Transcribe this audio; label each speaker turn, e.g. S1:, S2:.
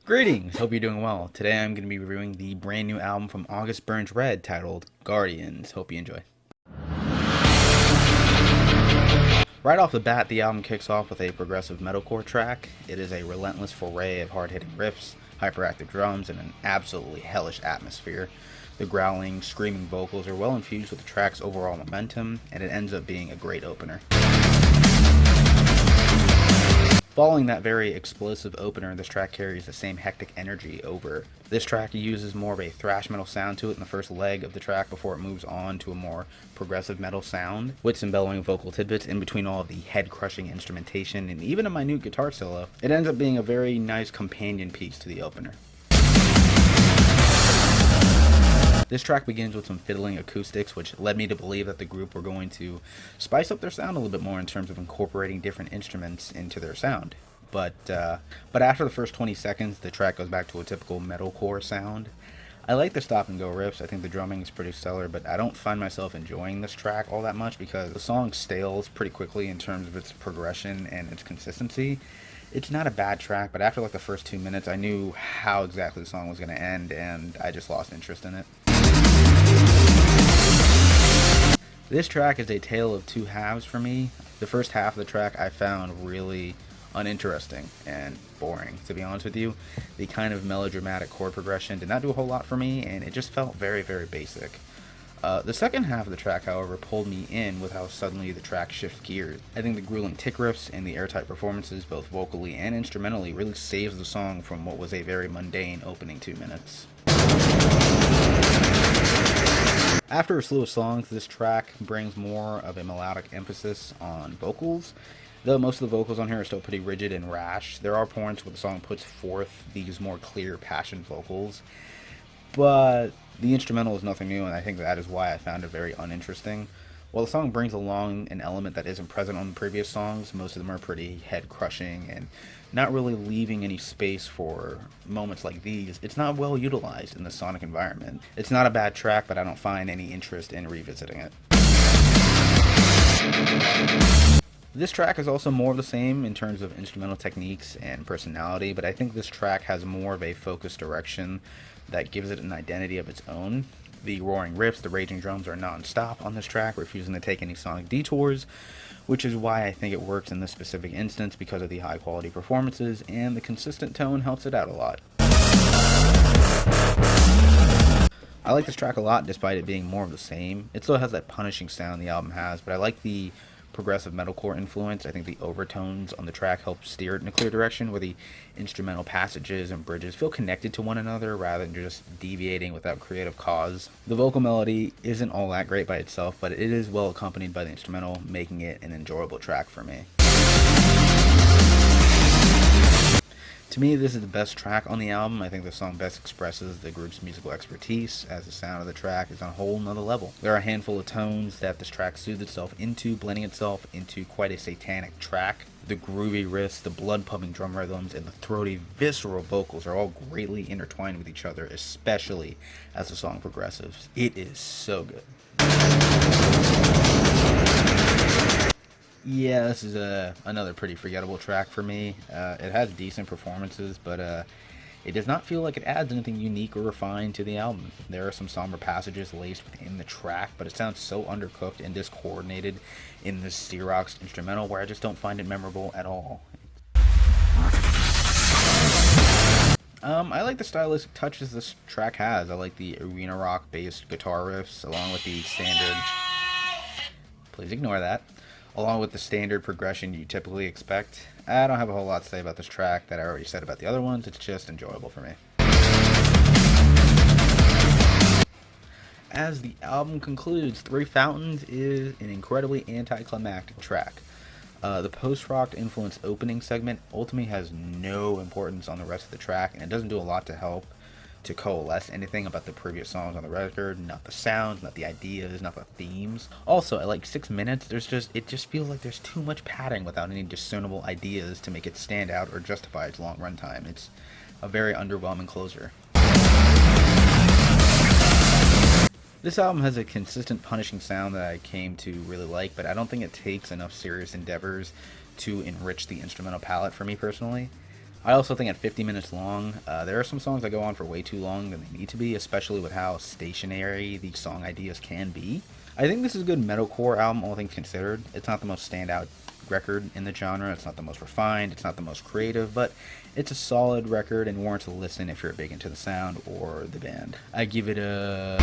S1: Greetings, hope you're doing well. Today I'm going to be reviewing the brand new album from August Burns Red titled Guardians. Hope you enjoy. Right off the bat, the album kicks off with a progressive metalcore track. It is a relentless foray of hard-hitting riffs, hyperactive drums, and an absolutely hellish atmosphere. The growling, screaming vocals are well infused with the track's overall momentum, and it ends up being a great opener. Following that very explosive opener, this track carries the same hectic energy over. This track uses more of a thrash metal sound to it in the first leg of the track before it moves on to a more progressive metal sound, with some bellowing vocal tidbits in between all of the head-crushing instrumentation and even a minute guitar solo. It ends up being a very nice companion piece to the opener. This track begins with some fiddling acoustics, which led me to believe that the group were going to spice up their sound a little bit more in terms of incorporating different instruments into their sound. But after the first 20 seconds, the track goes back to a typical metalcore sound. I like the stop and go riffs. I think the drumming is pretty stellar, but I don't find myself enjoying this track all that much because the song stales pretty quickly in terms of its progression and its consistency. It's not a bad track, but after like the first 2 minutes, I knew how exactly the song was going to end, and I just lost interest in it. This track is a tale of two halves for me. The first half of the track I found really uninteresting and boring, to be honest with you. The kind of melodramatic chord progression did not do a whole lot for me, and it just felt very, very basic. The second half of the track, however, pulled me in with how suddenly the track shifts gears. I think the grueling tick riffs and the airtight performances, both vocally and instrumentally, really saves the song from what was a very mundane opening 2 minutes. After a slew of songs, this track brings more of a melodic emphasis on vocals. Though most of the vocals on here are still pretty rigid and rash, there are points where the song puts forth these more clear, passionate vocals. But the instrumental is nothing new, and I think that is why I found it very uninteresting. While the song brings along an element that isn't present on the previous songs, most of them are pretty head-crushing and not really leaving any space for moments like these. It's not well utilized in the sonic environment. It's not a bad track, but I don't find any interest in revisiting it. This track is also more of the same in terms of instrumental techniques and personality, but I think this track has more of a focused direction that gives it an identity of its own. The roaring riffs, the raging drums are non-stop on this track, refusing to take any sonic detours, which is why I think it works in this specific instance because of the high quality performances, and the consistent tone helps it out a lot. I like this track a lot despite it being more of the same. It still has that punishing sound the album has, but I like the progressive metalcore influence. I think the overtones on the track help steer it in a clear direction where the instrumental passages and bridges feel connected to one another rather than just deviating without creative cause. The vocal melody isn't all that great by itself, but it is well accompanied by the instrumental, making it an enjoyable track for me. To me, this is the best track on the album. I think the song best expresses the group's musical expertise, as the sound of the track is on a whole nother level. There are a handful of tones that this track soothes itself into, blending itself into quite a satanic track. The groovy riffs, the blood-pumping drum rhythms, and the throaty, visceral vocals are all greatly intertwined with each other, especially as the song progresses. It is so good. Yeah, this is another pretty forgettable track for me. It has decent performances, but it does not feel like it adds anything unique or refined to the album. There are some somber passages laced within the track, but it sounds so undercooked and discoordinated in this Xerox instrumental where I just don't find it memorable at all. I like the stylistic touches this track has. I like the arena rock based guitar riffs along with the standard... Please ignore that. Along with the standard progression you typically expect. I don't have a whole lot to say about this track that I already said about the other ones. It's just enjoyable for me. As the album concludes, Three Fountains is an incredibly anticlimactic track. The post-rock influenced opening segment ultimately has no importance on the rest of the track, and it doesn't do a lot to help to coalesce anything about the previous songs on the record, not the sounds, not the ideas, not the themes. Also, at like 6 minutes, it just feels like there's too much padding without any discernible ideas to make it stand out or justify its long runtime. It's a very underwhelming closer. This album has a consistent punishing sound that I came to really like, but I don't think it takes enough serious endeavors to enrich the instrumental palette for me personally. I also think at 50 minutes long, there are some songs that go on for way too long than they need to be, especially with how stationary these song ideas can be. I think this is a good metalcore album, all things considered. It's not the most standout record in the genre, it's not the most refined, it's not the most creative, but it's a solid record and warrants a listen if you're big into the sound or the band. I give it a